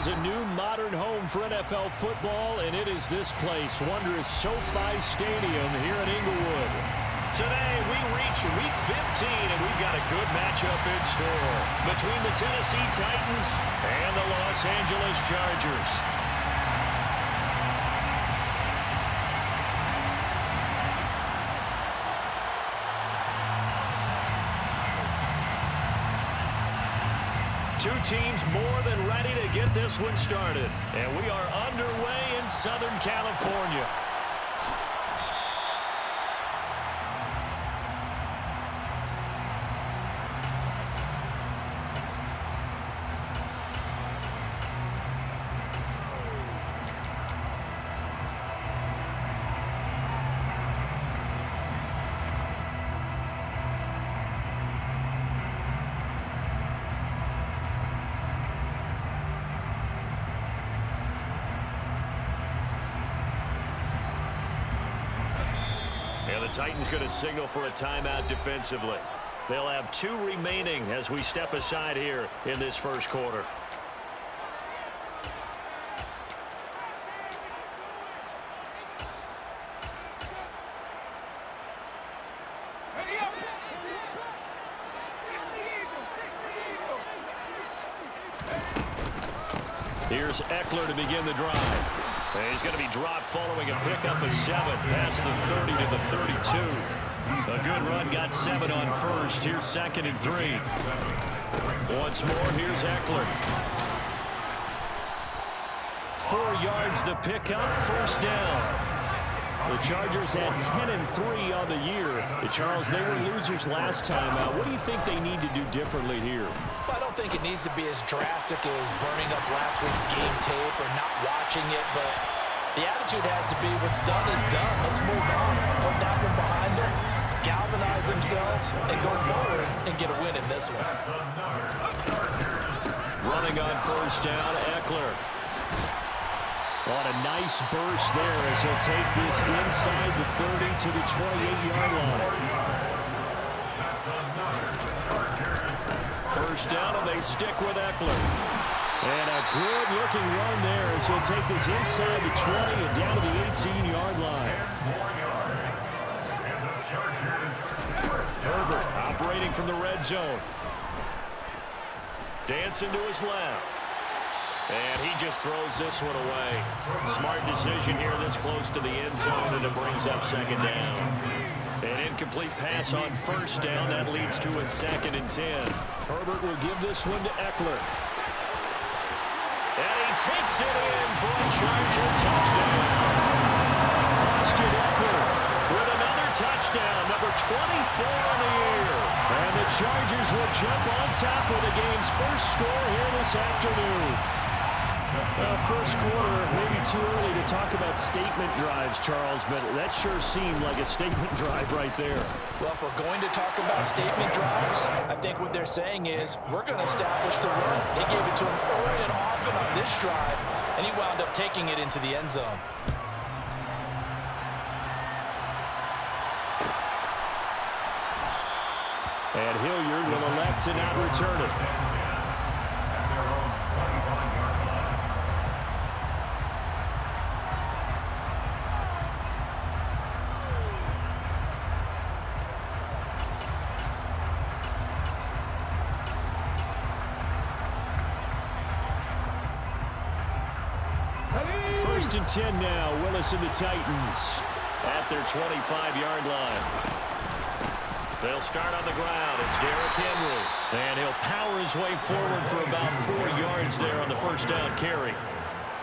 has a new modern home for NFL football, and it is this place, wondrous SoFi Stadium here in Inglewood. Today, we reach Week 15, and we've got a good matchup in store between the Tennessee Titans and the Los Angeles Chargers. Two teams more than ready to get this one started. And we are underway in Southern California. And the Titans going to signal for a timeout defensively. They'll have 2 remaining as we step aside here in this first quarter. Here's Eckler to begin the drive. And he's going to be dropped following a pickup of 7 past the 30 to the 32. A good run, got 7 on first. Here's 2nd and 3. Once more, here's Eckler. 4 yards the pickup, first down. The Chargers had 10 and 3 on the year. Charles, they were losers last time out. What do you think they need to do differently here? Well, I don't think it needs to be as drastic as burning up last week's game tape or not watching it, but the attitude has to be what's done is done. Let's move on. Put that one behind them, galvanize themselves, and go forward and get a win in this one. Running on first down, Eckler. On a nice burst there as he'll take this inside the 30 to the 28-yard line. First down, and they stick with Eckler. And a good-looking run there as he'll take this inside the 20 and down to the 18-yard line. Herbert operating from the red zone. Dancing to his left. And he just throws this one away. Smart decision here this close to the end zone, and it brings up 2nd down. An incomplete pass on first down. That leads to a 2nd and 10. Herbert will give this one to Eckler. And he takes it in for a Charger touchdown. Austin Eckler with another touchdown, number 24 on the year. And the Chargers will jump on top of the game's first score here this afternoon. First quarter, maybe too early to talk about statement drives, Charles, but that sure seemed like a statement drive right there. Well, if we're going to talk about statement drives, I think what they're saying is we're going to establish the run. They gave it to him early and often on this drive, and he wound up taking it into the end zone. And Hilliard will elect to not return it. First and 10 now, Willis and the Titans at their 25-yard line. They'll start on the ground. It's Derrick Henry. And he'll power his way forward for about 4 yards there on the first down carry.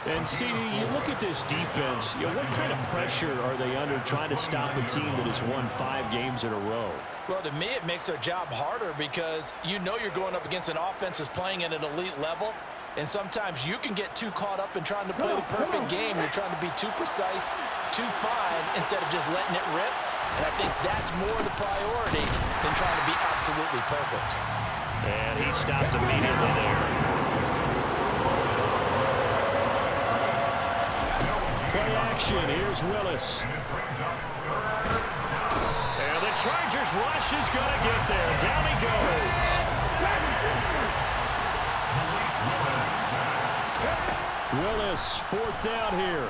And, CD, you look at this defense, what kind of pressure are they under trying to stop a team that has won 5 games in a row? Well, to me, it makes their job harder because you know you're going up against an offense that's playing at an elite level. And sometimes you can get too caught up in trying to play the perfect game. You're trying to be too precise, too fine, instead of just letting it rip. And I think that's more the priority than trying to be absolutely perfect. And he stopped immediately there. Play action. Here's Willis. And the Chargers rush is going to get there. Down he goes. Willis, fourth down here.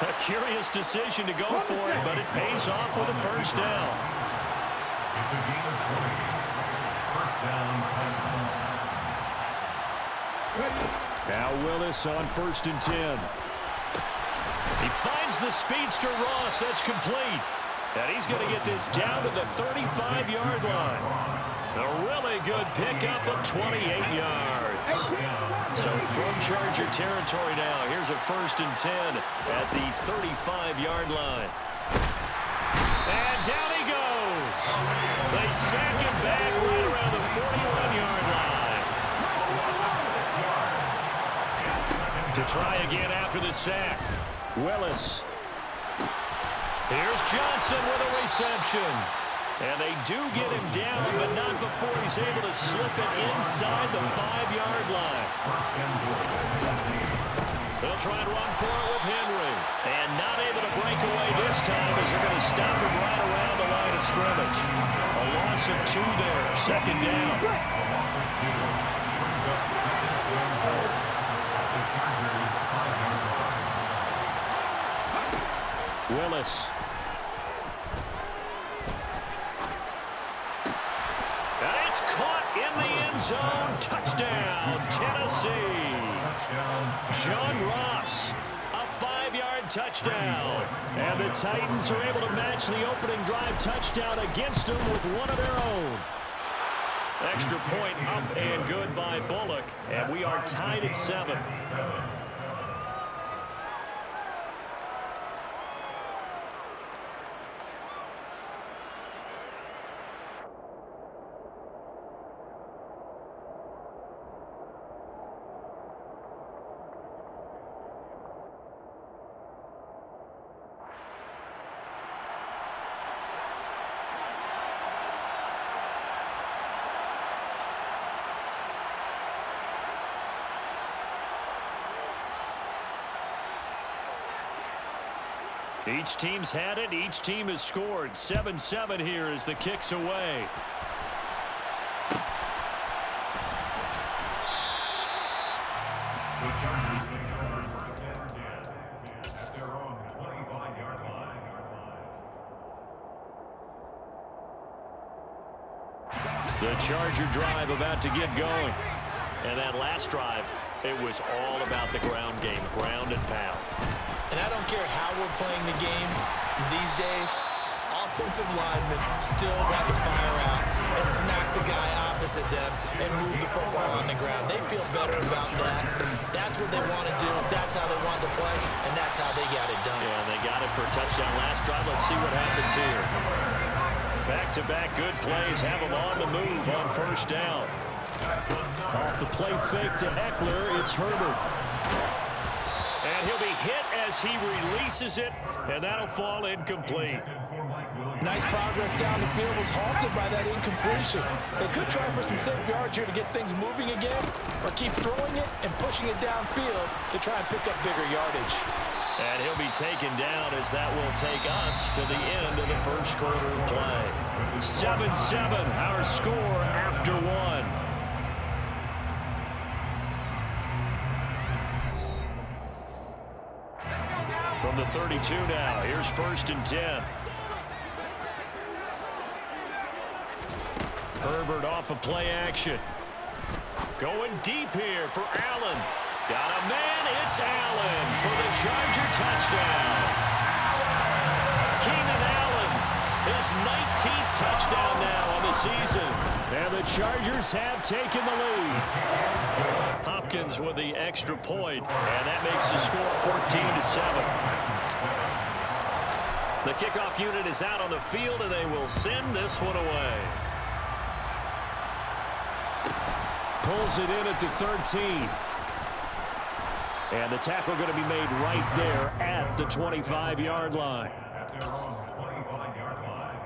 A curious decision to go for it, but it pays off with a first down. It's a gain of 20. First down, Titans. Now Willis on 1st and 10. He finds the speedster Ross. That's complete. And he's going to get this down to the 35-yard line. A really good pickup of 28 yards. So from Charger territory now, here's a 1st and 10 at the 35-yard line. And down he goes. They sack him back right around the 41-yard line. To try again after the sack. Willis. Here's Johnson with a reception. And they do get him down, but not before he's able to slip it inside the 5-yard line. They'll try and run for it with Henry. And not able to break away this time as they're going to stop him right around the line of scrimmage. A loss of 2 there, 2nd down. Willis. And it's caught in the end zone. Touchdown, Tennessee. John Ross, a 5-yard touchdown. And the Titans are able to match the opening drive touchdown against them with one of their own. Extra point up and good by Bullock. And we are tied at 7. Each team's had it. Each team has scored. 7-7 here as the kick's away. The Chargers take over 1st and 10 at their own 25-yard line. The Charger drive about to get going. And that last drive, it was all about the ground game, ground and pound. And I don't care how we're playing the game these days, offensive linemen still want to fire out and smack the guy opposite them and move the football on the ground. They feel better about that. That's what they want to do. That's how they want to play, and that's how they got it done. Yeah, and they got it for a touchdown last drive. Let's see what happens here. Back-to-back good plays have them on the move on 1st down. Off the play fake to Eckler, it's Herbert. And he'll be hit as he releases it, and that'll fall incomplete. Nice progress down the field, was halted by that incompletion. They could try for some safe yards here to get things moving again, or keep throwing it and pushing it downfield to try and pick up bigger yardage. And he'll be taken down as that will take us to the end of the 1st quarter of play. 7-7, our score after 1. From the 32 now, here's 1st and 10. Herbert off of play action. Going deep here for Allen. Got a man, it's Allen for the Charger touchdown. Keenan Allen, his 19th touchdown now on the season. And the Chargers have taken the lead. Hopkins with the extra point, and that makes the score 14-7. The kickoff unit is out on the field, and they will send this one away. Pulls it in at the 13. And the tackle going to be made right there at the 25-yard line. At their own 25-yard line.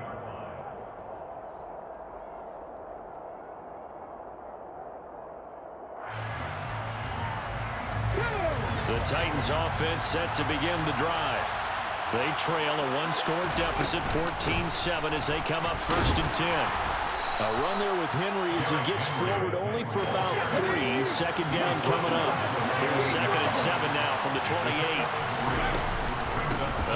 The Titans offense set to begin the drive. They trail a 1-score deficit, 14-7, as they come up 1st and 10. A run there with Henry as he gets forward only for about 3. Second down coming up. Here's 2nd and 7 now from the 28.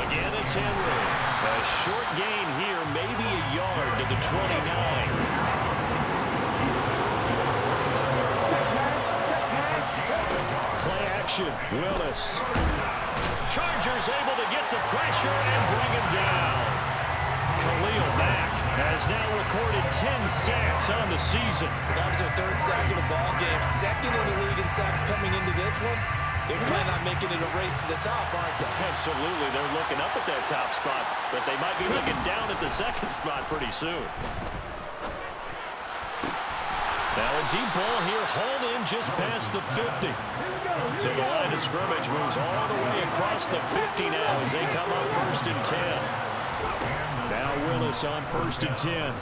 Again, it's Henry. A short gain here, maybe a yard to the 29. Play action. Willis. Chargers able to get the pressure and bring him down. Khalil Mack has now recorded 10 sacks on the season. That was their 3rd sack of the ball game. 2nd in the league in sacks coming into this one. They're planning on making it a race to the top, aren't they? Absolutely. They're looking up at that top spot, but they might be looking down at the 2nd spot pretty soon. Now a deep ball here, hauled in just past the 50. So the line of scrimmage moves all the way across the 50 now as they come up 1st and 10. Now Willis on 1st and 10.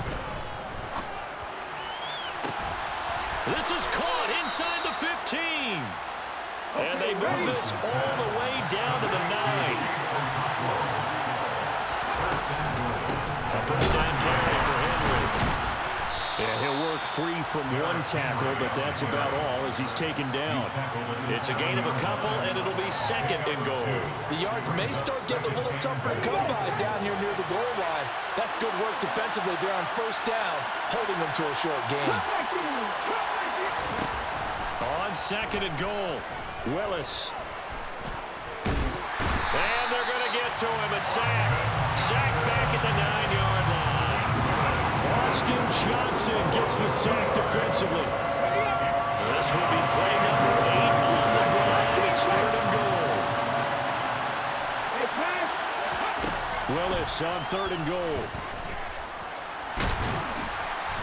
This is caught inside the 15. And they move this all the way down to the 9. A 1st down carry for Henry. Yeah, he'll work free from 1 tackle, but that's about all as he's taken down. It's a gain of a couple, and it'll be 2nd and goal. The yards may start getting a little tougher to come by down here near the goal line. That's good work defensively. They're on 1st down, holding them to a short gain. On 2nd and goal, Willis. And they're going to get to him, a sack. Sack back at the 9-yard line. Austin Johnson gets the sack defensively. This will be play number 8 on the drive. It's 3rd and goal. Willis on 3rd and goal.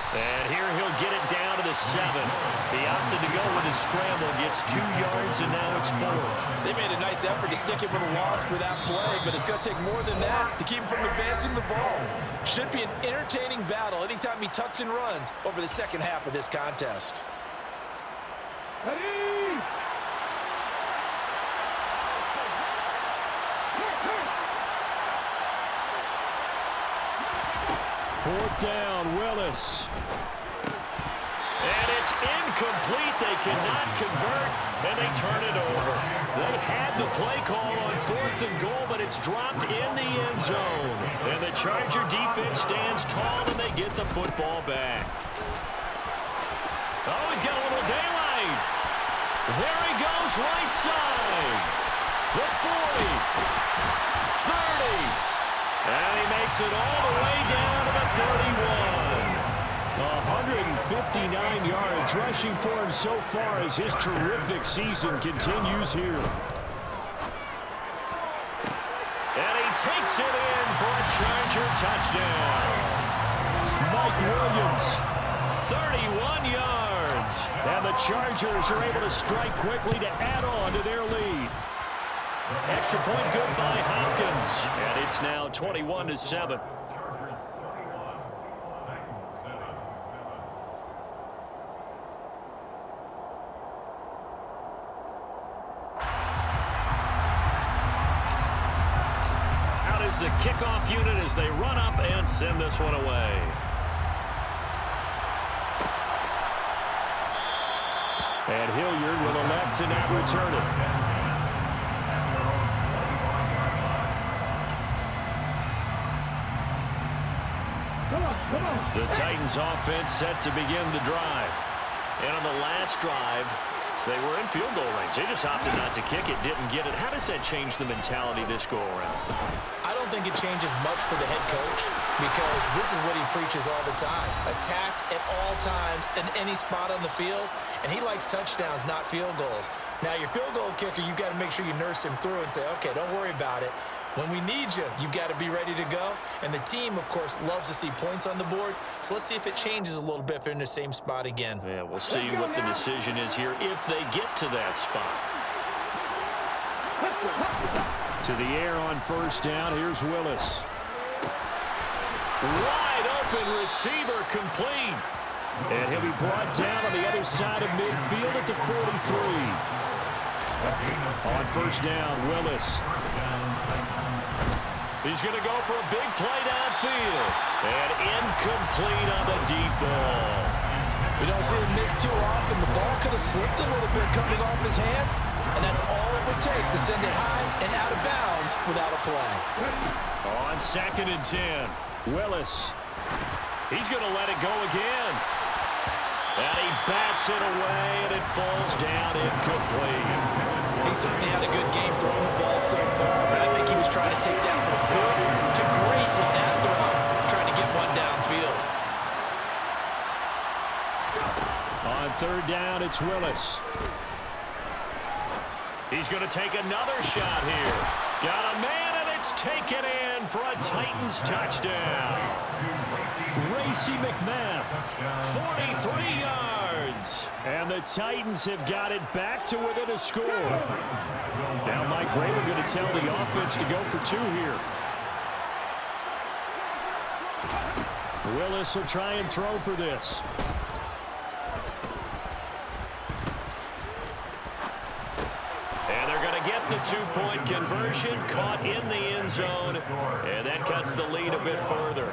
And here he'll get it down to the 7. He opted to go with his scramble, gets 2 yards, and now it's 4th. They made a nice effort to stick him with a loss for that play, but it's going to take more than that to keep him from advancing the ball. Should be an entertaining battle anytime he tucks and runs over the 2nd half of this contest. Ready? 4th down, Willis. And it's incomplete. They cannot convert, and they turn it over. They had the play call on 4th and goal, but it's dropped in the end zone. And the Charger defense stands tall, and they get the football back. Oh, he's got a little daylight. There he goes, right side. The 40. 30. And he makes it all the way down to the 31. 159 yards rushing for him so far as his terrific season continues here. And he takes it in for a Charger touchdown. Mike Williams, 31 yards. And the Chargers are able to strike quickly to add on to their lead. Extra point good by Hopkins. And it's now 21-7. Out is the kickoff unit as they run up and send this one away. And Hilliard will elect to not return it. The Titans offense set to begin the drive. And on the last drive, they were in field goal range. They just opted not to kick it, didn't get it. How does that change the mentality this go-around? I don't think it changes much for the head coach because this is what he preaches all the time. Attack at all times in any spot on the field, and he likes touchdowns, not field goals. Now, your field goal kicker, you've got to make sure you nurse him through and say, okay, don't worry about it. When we need you, you've got to be ready to go. And the team, of course, loves to see points on the board. So let's see if it changes a little bit if they're in the same spot again. Yeah, we'll see what the decision is here if they get to that spot. To the air on first down. Here's Willis. Wide open receiver complete. And he'll be brought down on the other side of midfield at the 43. On first down, Willis. He's going to go for a big play downfield. And incomplete on the deep ball. We don't see him miss too often. The ball could have slipped a little bit coming off his hand, and that's all it would take to send it high and out of bounds without a play. On 2nd and 10, Willis. He's going to let it go again. And he bats it away, and it falls down incomplete. He certainly had a good game throwing the ball so far, but I think he was trying to take that from good to great with that throw, trying to get one downfield. On 3rd down, it's Willis. He's going to take another shot here. Got a man, and it's taken in for a Titans touchdown. Racy McMath, 43 yards. And the Titans have got it back to within a score. Now Mike Vrabel going to tell the offense to go for 2 here. Willis will try and throw for this. And they're going to get the 2-point conversion, caught in the end zone, and that cuts the lead a bit further.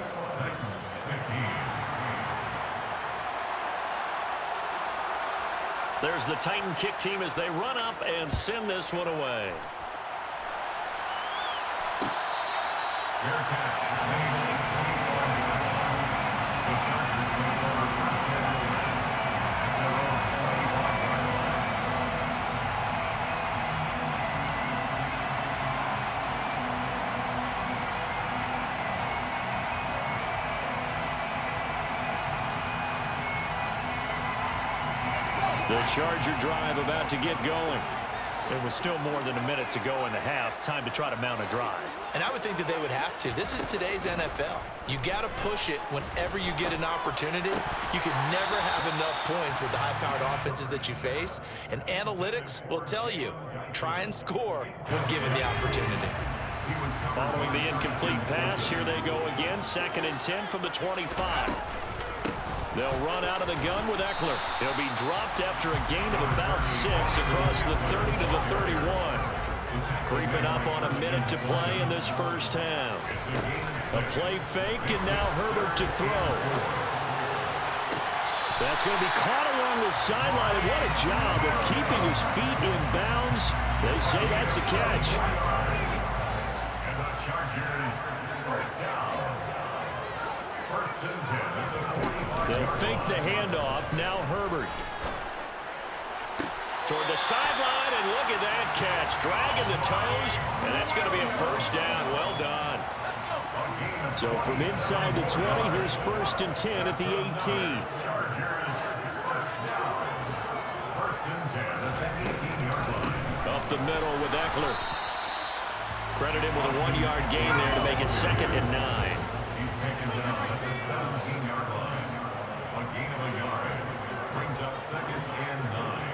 There's the Titan kick team as they run up and send this one away. The Charger drive about to get going. There was still more than a minute to go in the half. Time to try to mount a drive. And I would think that they would have to. This is today's NFL. You got to push it whenever you get an opportunity. You can never have enough points with the high-powered offenses that you face. And analytics will tell you, try and score when given the opportunity. Following the incomplete pass, here they go again. 2nd and 10 from the 25. They'll run out of the gun with Eckler. He'll be dropped after a gain of about 6 across the 30 to the 31. Creeping up on a minute to play in this first half. A play fake, and now Herbert to throw. That's going to be caught along the sideline, and what a job of keeping his feet in bounds. They say that's a catch. And the Chargers first down. 1st and 10 at the 45. They'll fake the handoff. Now Herbert. Toward the sideline, and look at that catch. Dragging the toes, and that's going to be a first down. Well done. So from inside the 20, here's 1st and 10 at the 18. Chargers first down. 1st and 10 at the 18-yard line. Up the middle with Eckler. Credit him with a 1-yard gain there to make it 2nd and 9. He's taken down at the 17-yard line. A gain of a yard brings up 2nd and 9.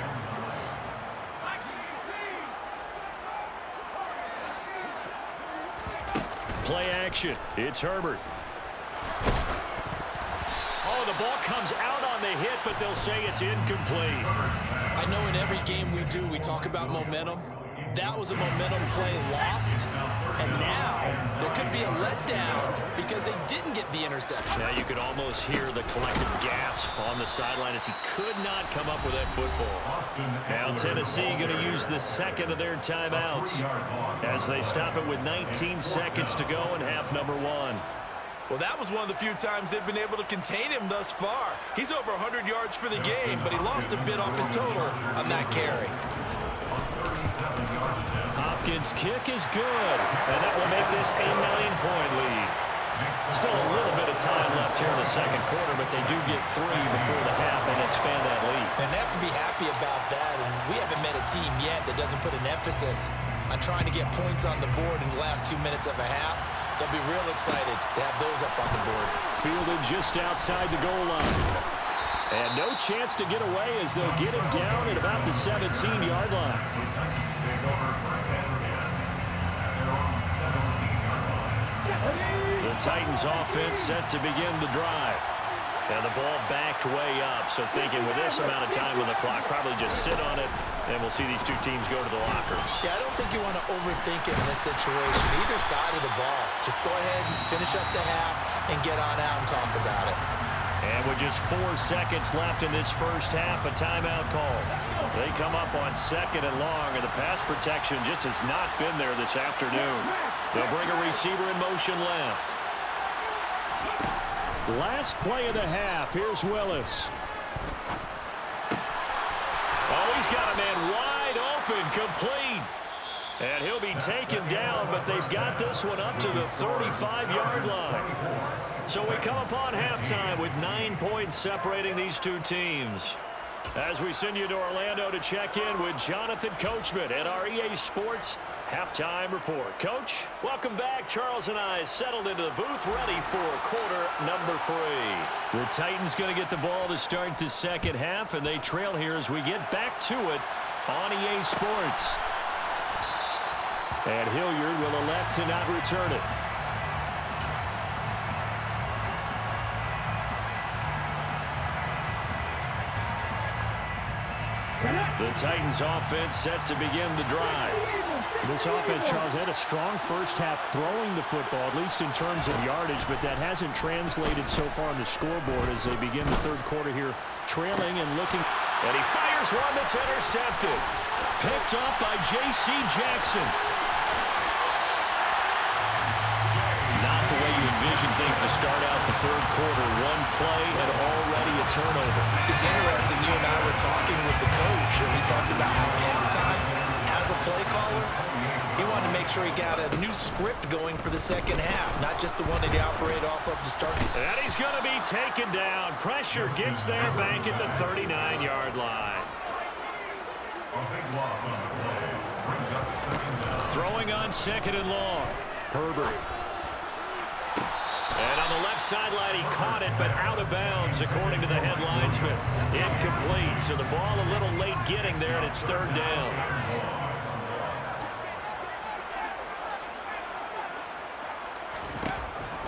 Play action. It's Herbert. Oh, the ball comes out on the hit, but they'll say it's incomplete. I know in every game we do, we talk about momentum. That was a momentum play lost, and now there could be a letdown because they didn't get the interception. Now you could almost hear the collective gasp on the sideline as he could not come up with that football. Now Tennessee going to use the 2nd of their timeouts as they stop it with 19 seconds to go in half number 1. Well, that was one of the few times they've been able to contain him thus far. He's over 100 yards for the game, but he lost a bit off his total on that carry. Hopkins' kick is good, and that will make this a 9-point lead. Still a little bit of time left here in the 2nd quarter, but they do get 3 before the half and expand that lead. And they have to be happy about that, and we haven't met a team yet that doesn't put an emphasis on trying to get points on the board in the last 2 minutes of a half. They'll be real excited to have those up on the board. Fielded just outside the goal line. And no chance to get away as they'll get him down at about the 17-yard line. The Titans offense set to begin the drive. And the ball backed way up, so thinking with this amount of time on the clock, probably just sit on it, and we'll see these two teams go to the lockers. Yeah, I don't think you want to overthink it in this situation. Either side of the ball. Just go ahead and finish up the half and get on out and talk about it. And with just 4 seconds left in this first half, a timeout call. They come up on 2nd and long, and the pass protection just has not been there this afternoon. They'll bring a receiver in motion left. Last play of the half. Here's Willis. Oh, he's got a man wide open, complete. And he'll be taken down, but they've got this one up to the 35-yard line. So we come upon halftime with 9 points separating these two teams. As we send you to Orlando to check in with Jonathan Coachman at our EA Sports Halftime Report. Coach, welcome back. Charles and I settled into the booth, ready for quarter number 3. The Titans going to get the ball to start the second half, and they trail here as we get back to it on EA Sports. And Hilliard will elect to not return it. The Titans offense set to begin the drive. This offense, Charles, had a strong first half throwing the football, at least in terms of yardage, but that hasn't translated so far on the scoreboard as they begin the third quarter here, trailing and looking. And he fires one that's intercepted. Picked up by J.C. Jackson. Not the way you envision things to start out the third quarter. One play and already a turnover. It's interesting. You and I were talking with the coach, and we talked about how at halftime, as a play caller, he wanted to make sure he got a new script going for the second half, not just the one that he operated off of to start. And he's going to be taken down. Pressure gets there back at the 39-yard line. A big loss on the play. Brings up 2nd down. Throwing on 2nd and long. Herbert. And on the left sideline, he caught it, but out of bounds, according to the head linesman. Incomplete, so the ball a little late getting there, and it's 3rd down.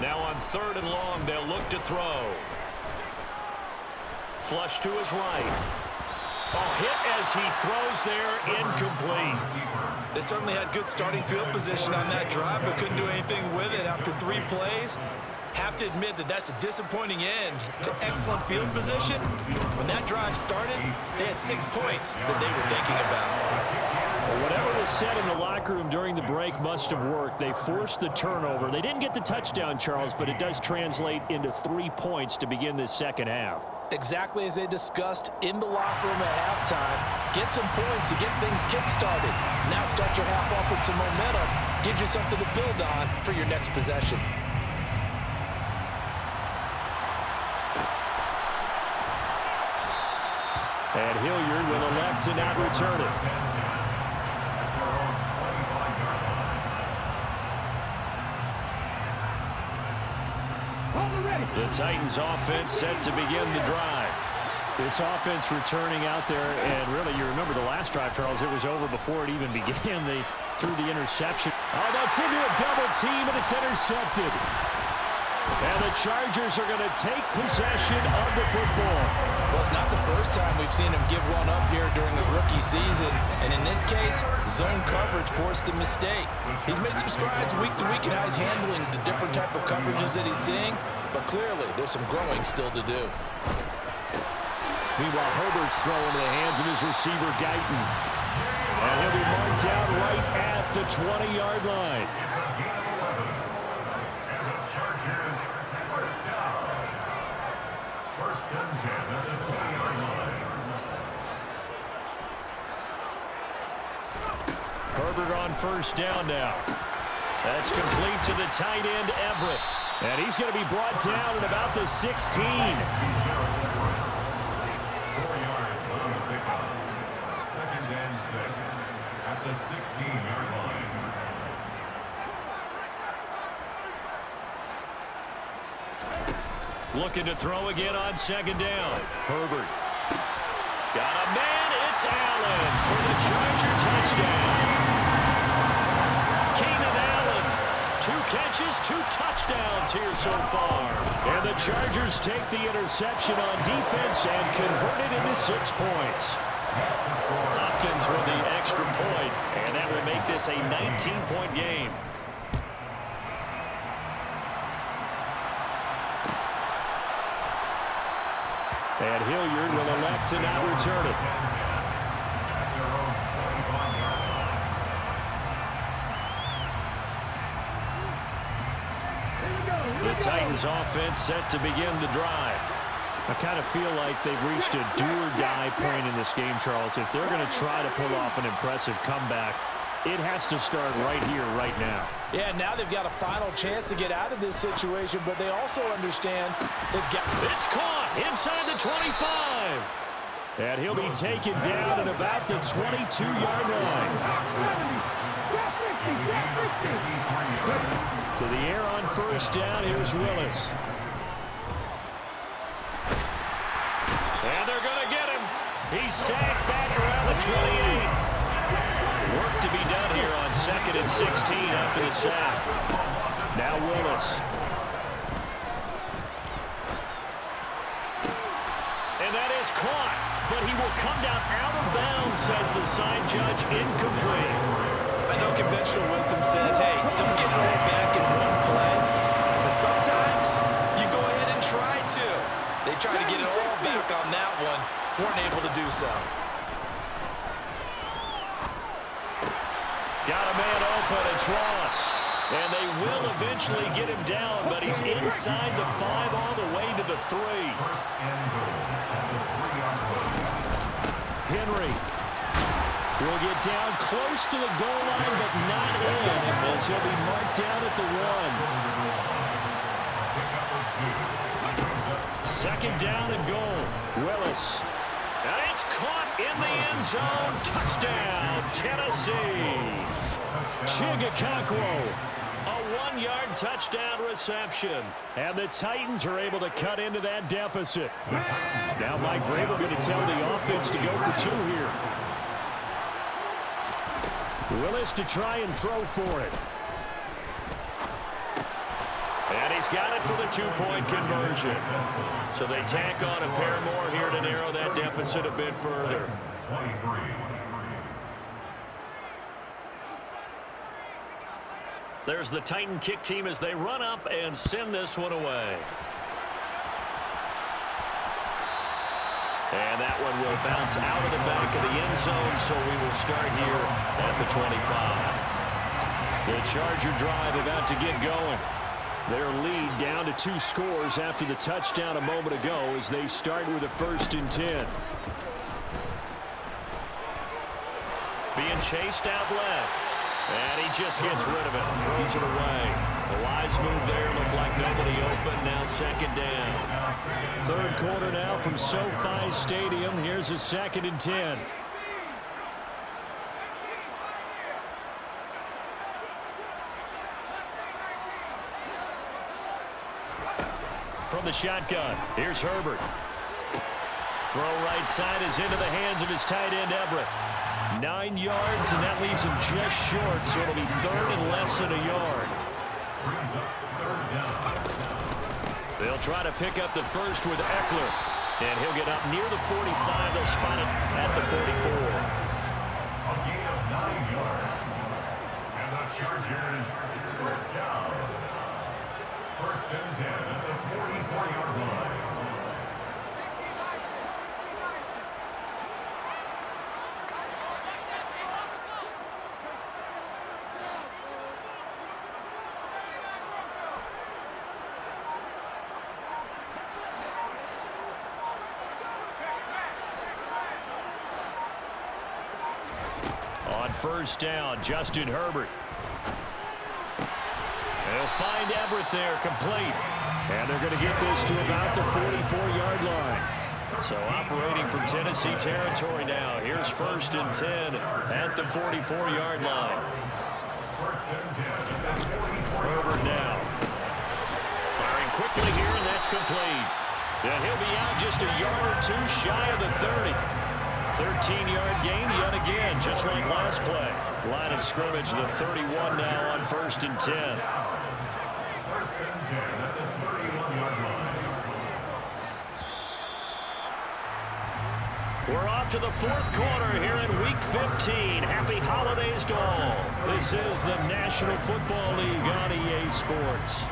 Now on 3rd and long, they'll look to throw. Flush to his right. Oh, hit as he throws there, incomplete. They certainly had good starting field position on that drive, but couldn't do anything with it after 3 plays. Have to admit that that's a disappointing end to excellent field position. When that drive started, they had 6 points that they were thinking about. Well, whatever was said in the locker room during the break must have worked. They forced the turnover. They didn't get the touchdown, Charles, but it does translate into 3 points to begin this second half. Exactly as they discussed in the locker room at halftime. Get some points to get things kick-started. Now start your half off with some momentum. Gives you something to build on for your next possession. And Hilliard will elect to not return it. The Titans offense set to begin the drive. This offense returning out there, and really, you remember the last drive, Charles, it was over before it even began. They threw the interception. Oh, that's into a double team, and it's intercepted. And the Chargers are going to take possession of the football. Well, it's not the first time we've seen him give one up here during his rookie season. And in this case, zone coverage forced the mistake. He's made some strides week to week in how he's handling the different type of coverages that he's seeing. But clearly, there's some growing still to do. Meanwhile, Herbert's throw into the hands of his receiver, Guyton. And he'll be marked down right at the 20-yard line. Chargers, first down. 1st and 10 at the 20-yard line. Herbert on 1st down now. That's complete to the tight end, Everett. And he's going to be brought down at about the 16. 4 yards on the pickup. 2nd and 6 at the 16-yard line. Looking to throw again on 2nd down. Herbert. Got a man. It's Allen for the Charger touchdown. Keenan Allen. 2 catches, 2 touchdowns here so far. And the Chargers take the interception on defense and convert it into 6 points. Hopkins with the extra point, and that will make this a 19-point game. And Hilliard will elect to not return it. The Titans offense set to begin the drive. I kind of feel like they've reached a do-or-die point in this game, Charles. If they're going to try to pull off an impressive comeback, it has to start right here, right now. Yeah, now they've got a final chance to get out of this situation, but they also understand they've got... It's caught inside the 25. And he'll be taken down at about the 22-yard line. To the air on first down, here's Willis. And they're going to get him. He's sacked back around the 28. Work to be done here on 2nd and 16 after the sack. Now Willis. And that is caught, but he will come down out of bounds, says the sign judge, incomplete. I know conventional wisdom says, hey, don't get it all back in one play, but sometimes you go ahead and try to. They tried to get it all back on that one, weren't able to do so. Got a man open, it's Ross. And they will eventually get him down, but he's inside the 5 all the way to the 3. Henry will get down close to the goal line, but not in, as he'll be marked down at the 1. 2nd down and goal. Willis. And it's caught in the end zone. Touchdown, Tennessee. Chigakakwo, a 1-yard touchdown reception. And the Titans are able to cut into that deficit. Now Mike Vrabel going to tell the offense to go for 2 here. Willis to try and throw for it. And he's got it for the 2-point conversion. So they tack on a pair more here to narrow that deficit a bit further. There's the Titan kick team as they run up and send this one away. And that one will bounce out of the back of the end zone, so we will start here at the 25. The Charger drive about to get going. Their lead down to 2 scores after the touchdown a moment ago as they start with a 1st and 10. Being chased out left. And he just gets rid of it. Throws it away. The wise move there. Looked like nobody open. Now 2nd down. 3rd quarter now from SoFi Stadium. Here's a 2nd and 10. From the shotgun, here's Herbert. Throw right side is into the hands of his tight end, Everett. 9 yards, and that leaves him just short, so it'll be 3rd and less than a yard. They'll try to pick up the first with Eckler, and he'll get up near the 45. They'll spot it at the 44. A gain of 9 yards. And the Chargers first down. 1st and 10 at the 44-yard line. On 1st down, Justin Herbert. They'll find Everett there, complete. And they're going to get this to about the 44-yard line. So operating from Tennessee territory now. Here's 1st and 10 at the 44-yard line. Herbert now. Firing quickly here, and that's complete. And he'll be out just a yard or 2 shy of the 30. 13-yard gain yet again, just like last play. Line of scrimmage, the 31 now on 1st and 10. 1st and 10 at the 31-yard line. We're off to the 4th quarter here in Week 15. Happy holidays to all. This is the National Football League on EA Sports.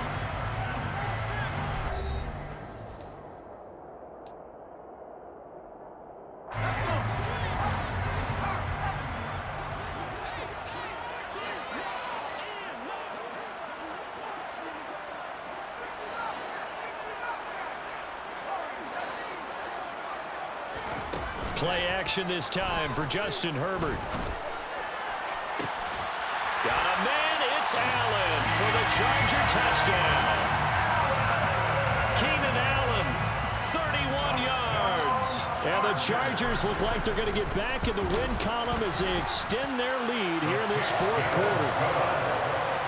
Play action this time for Justin Herbert. Got a man, it's Allen for the Charger touchdown. Keenan Allen, 31 yards. And the Chargers look like they're going to get back in the win column as they extend their lead here in this 4th quarter.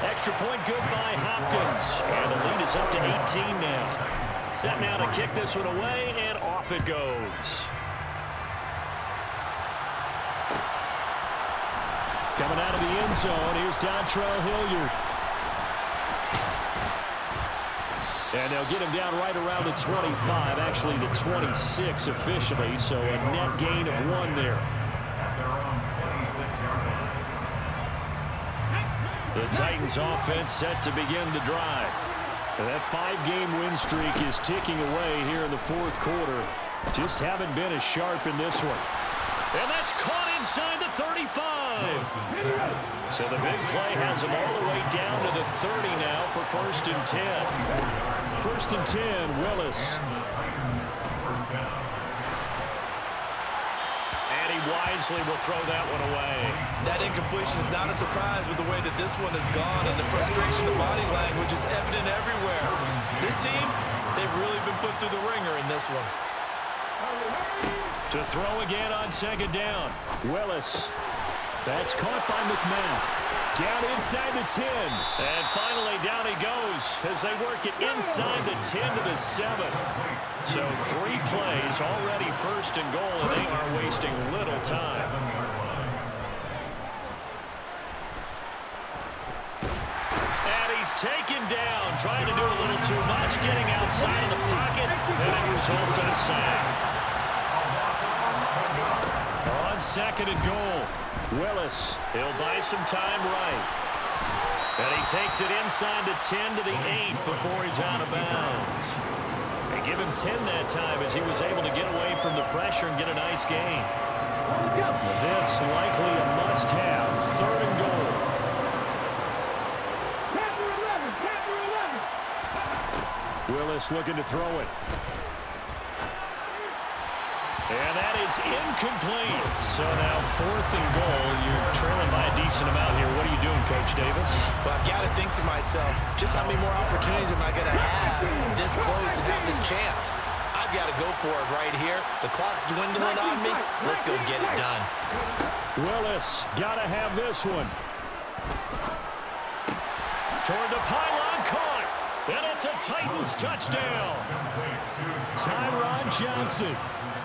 Extra point good by Hopkins. And the lead is up to 18 now. Set now to kick this one away, and off it goes. Coming out of the end zone, here's Dontrell Hilliard. And they'll get him down right around the 25, actually the 26 officially, so a net gain of 1 there. The Titans offense set to begin the drive. And that 5-game win streak is ticking away here in the 4th quarter. Just haven't been as sharp in this one. And that's caught inside the 35. So the big play has him all the way down to the 30 now for 1st and 10. 1st and 10, Willis. And he wisely will throw that one away. That incompletion is not a surprise with the way that this one has gone, and the frustration of body language is evident everywhere. This team, they've really been put through the ringer in this one. To throw again on 2nd down. Willis. That's caught by McMahon. Down inside the 10. And finally down he goes as they work it inside the 10 to the 7. So 3 plays already 1st and goal, and they are wasting little time. And he's taken down, trying to do a little too much, getting outside of the pocket, and it results in a sack. On 2nd and goal, Willis, he'll buy some time right. And he takes it inside the 10 to the 8 before he's out of bounds. They give him 10 that time as he was able to get away from the pressure and get a nice gain. This likely a must-have, 3rd and goal. Willis looking to throw it. And that is incomplete. So now 4th and goal. You're trailing by a decent amount here. What are you doing, Coach Davis? Well, I've got to think to myself, just how many more opportunities am I going to have this close and have this chance? I've got to go for it right here. The clock's dwindling on me. Let's go get it done. Willis, got to have this one. Toward the pylon, caught. And it's a Titans touchdown. Tyron Johnson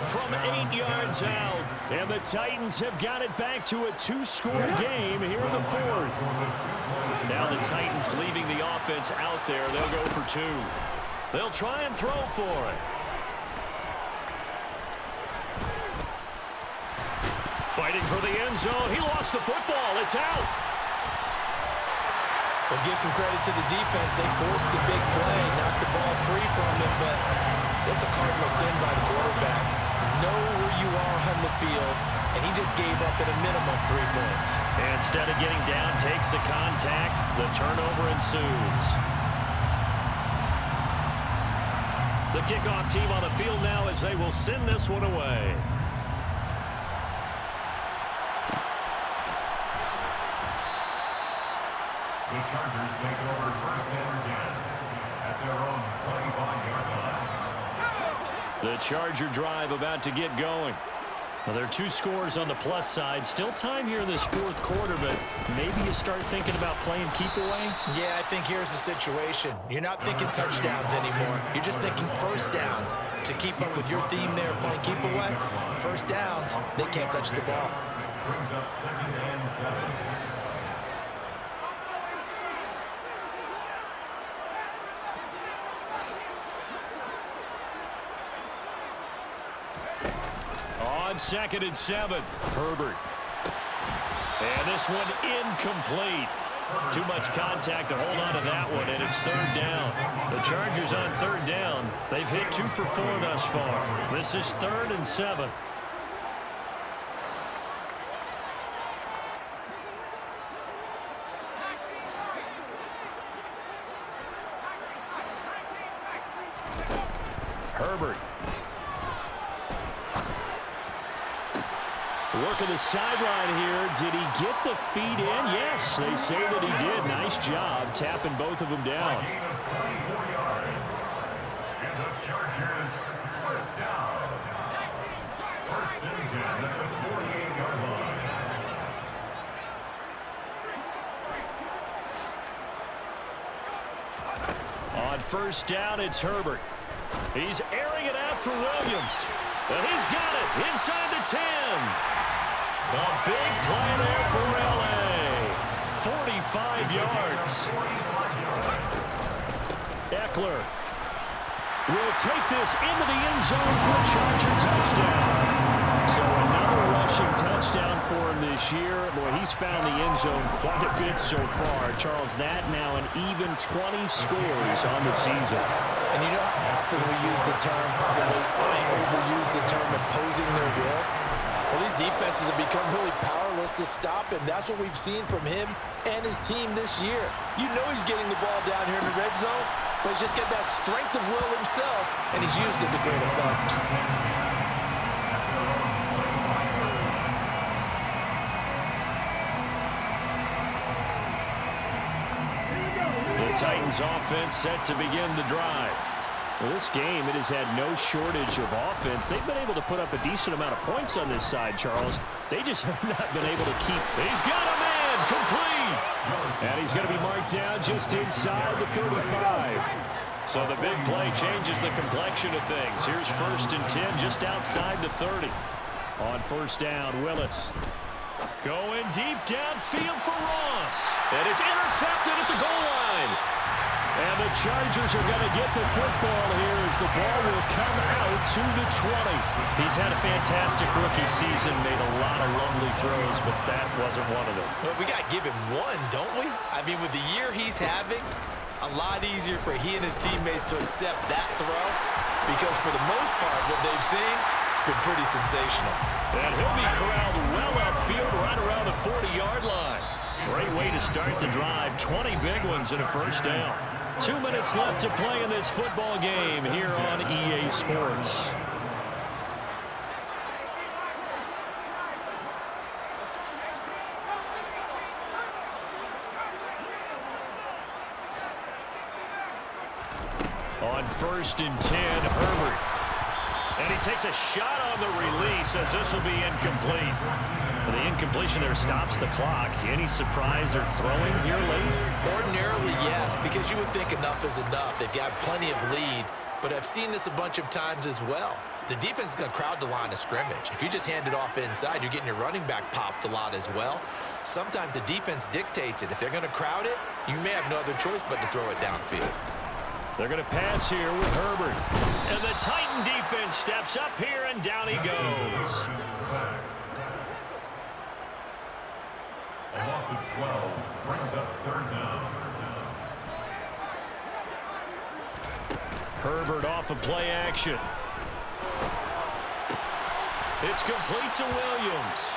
from 8 yards out. And the Titans have got it back to a 2-score game here in the 4th. Now the Titans leaving the offense out there. They'll go for 2. They'll try and throw for it. Fighting for the end zone. He lost the football. It's out. We'll give some credit to the defense. They forced the big play, knocked the ball free from him, but that's a cardinal sin by the quarterback. Know where you are on the field, and he just gave up at a minimum 3 points. And instead of getting down, takes the contact. The turnover ensues. The kickoff team on the field now as they will send this one away. The Chargers take over 1st and 10 at their own 25-yard line. The Charger drive about to get going. Well, there are two scores on the plus side. Still time here in this fourth quarter, but maybe you start thinking about playing keep away? Yeah, I think here's the situation. You're not thinking touchdowns anymore. You're just thinking first downs. To keep up with your theme there, playing keep away, first downs, they can't touch the ball. Brings up 2nd and 7. On 2nd and 7, Herbert. And this one incomplete. Too much contact to hold on to that one, and it's 3rd down. The Chargers on 3rd down. They've hit 2 for 4 thus far. This is 3rd and 7. Herbert. Working the sideline here. Did he get the feet in? Yes, they say that he did. Nice job tapping both of them down. A gain of 24 yards. And the Chargers, first down. 1st and 10 at the 48-yard line. On 1st down, it's Herbert. He's airing it out for Williams. And he's got it inside the 10. A big play there for L.A. 45 yards. Eckler will take this into the end zone for a Charger touchdown. So another rushing touchdown for him this year. Boy, he's found the end zone quite a bit so far. Charles, that now an even 20 scores on the season. And you know how often we use the term, probably I overuse the term imposing their will? Well, these defenses have become really powerless to stop him. That's what we've seen from him and his team this year. You know he's getting the ball down here in the red zone, but he's just got that strength of will himself, and he's used it to great effect. The Titans offense set to begin the drive. Well, this game, it has had no shortage of offense. They've been able to put up a decent amount of points on this side, Charles. They just have not been able to keep. He's got a man complete. And he's going to be marked down just inside the 35. So the big play changes the complexion of things. Here's 1st and 10 just outside the 30. On 1st down, Willis. Going deep downfield for Ross. And it's intercepted at the goal line. And the Chargers are going to get the football here as the ball will come out to the 20. He's had a fantastic rookie season, made a lot of lovely throws, but that wasn't one of them. Well, we got to give him one, don't we? I mean, with the year he's having, a lot easier for he and his teammates to accept that throw because for the most part, what they've seen, it's been pretty sensational. And he'll be corralled well upfield right around the 40-yard line. Great way to start the drive. 20 big ones in a 1st down. 2 minutes left to play in this football game here on EA Sports. On 1st and 10, Herbert. And he takes a shot on the release as this will be incomplete. The incompletion there stops the clock. Any surprise they're throwing here late? Ordinarily, yes, because you would think enough is enough. They've got plenty of lead, but I've seen this a bunch of times as well. The defense is going to crowd the line of scrimmage. If you just hand it off inside, you're getting your running back popped a lot as well. Sometimes the defense dictates it. If they're going to crowd it, you may have no other choice but to throw it downfield. They're going to pass here with Herbert. And the Titan defense steps up here, and down he goes. A loss of 12 brings up 3rd down. Herbert off of play action. It's complete to Williams.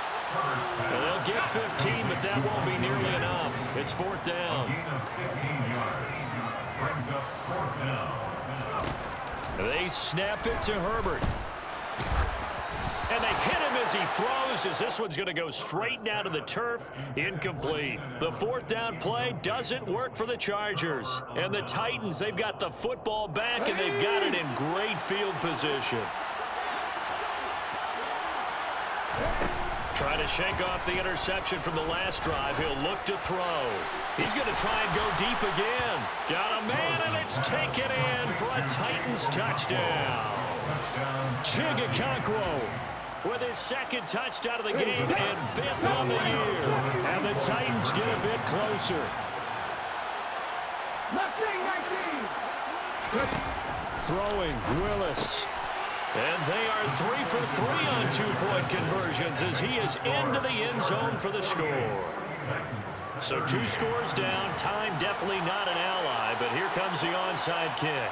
And they'll get 15, but that won't be nearly enough. It's 4th down. A gain of 15 yards brings up 4th down. They snap it to Herbert. And they hit him as he throws, as this one's going to go straight down to the turf. Incomplete. The 4th down play doesn't work for the Chargers. And the Titans, they've got the football back, and they've got it in great field position. Trying to shake off the interception from the last drive. He'll look to throw. He's going to try and go deep again. Got a man, and it's taken in for a Titans touchdown. Chigakonkwo with his second touchdown of the game and 5th on the year. And the Titans get a bit closer. Throwing, Willis. And they are 3 for 3 on 2-point conversions as he is into the end zone for the score. So 2 scores down. Time definitely not an ally, but here comes the onside kick.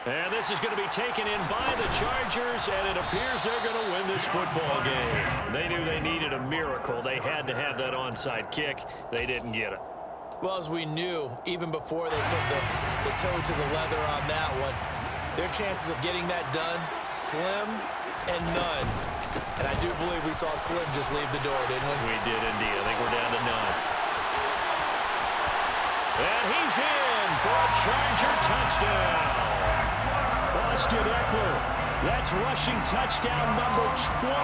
And this is going to be taken in by the Chargers, and it appears they're going to win this football game. They knew they needed a miracle. They had to have that onside kick. They didn't get it. Well, as we knew, even before they put the toe to the leather on that one, their chances of getting that done, slim and none. And I do believe we saw Slim just leave the door, didn't we? We did indeed. I think we're down to none. And he's in for a Charger touchdown. Austin Eckler. That's rushing touchdown number 20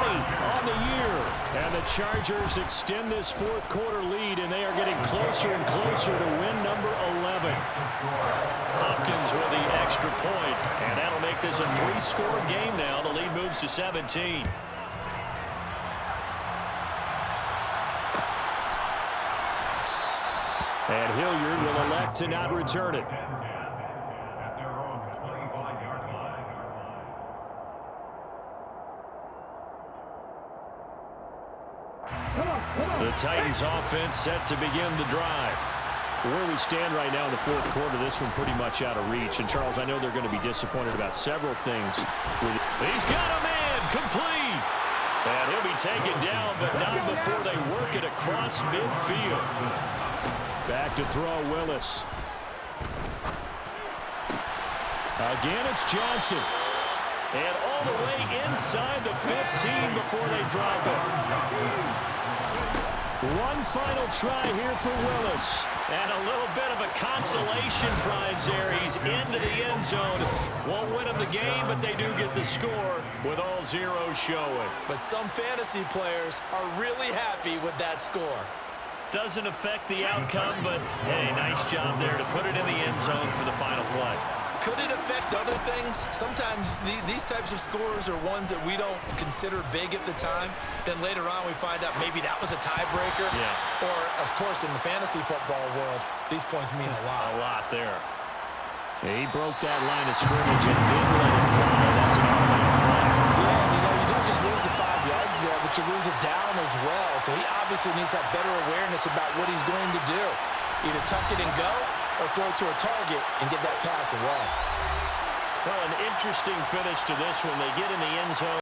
on the year. And the Chargers extend this fourth quarter lead, and they are getting closer and closer to win number 11. Hopkins with the extra point, and that'll make this a 3-score game now. The lead moves to 17. And Hilliard will elect to not return it. The Titans offense set to begin the drive. Where we stand right now in the fourth quarter, this one pretty much out of reach. And, Charles, I know they're going to be disappointed about several things. He's got a man complete. And he'll be taken down, but not before they work it across midfield. Back to throw, Willis. Again, it's Johnson. And all the way inside the 15 before they drop it. One final try here for Willis. And a little bit of a consolation prize there. He's into the end zone. Won't win them the game, but they do get the score with all zeros showing. But some fantasy players are really happy with that score. Doesn't affect the outcome, but, hey, nice job there to put it in the end zone for the final play. Could it affect other things? Sometimes these types of scores are ones that we don't consider big at the time. Then later on we find out maybe that was a tiebreaker. Yeah. Or, of course, in the fantasy football world, these points mean a lot. A lot there. He broke that line of scrimmage and didn't let it fly. That's an automatic flag. Yeah, you don't just lose the 5 yards there, but you lose it down as well. So he obviously needs to have better awareness about what he's going to do. Either tuck it and go, or throw it to a target and get that pass away. Well, an interesting finish to this one. They get in the end zone.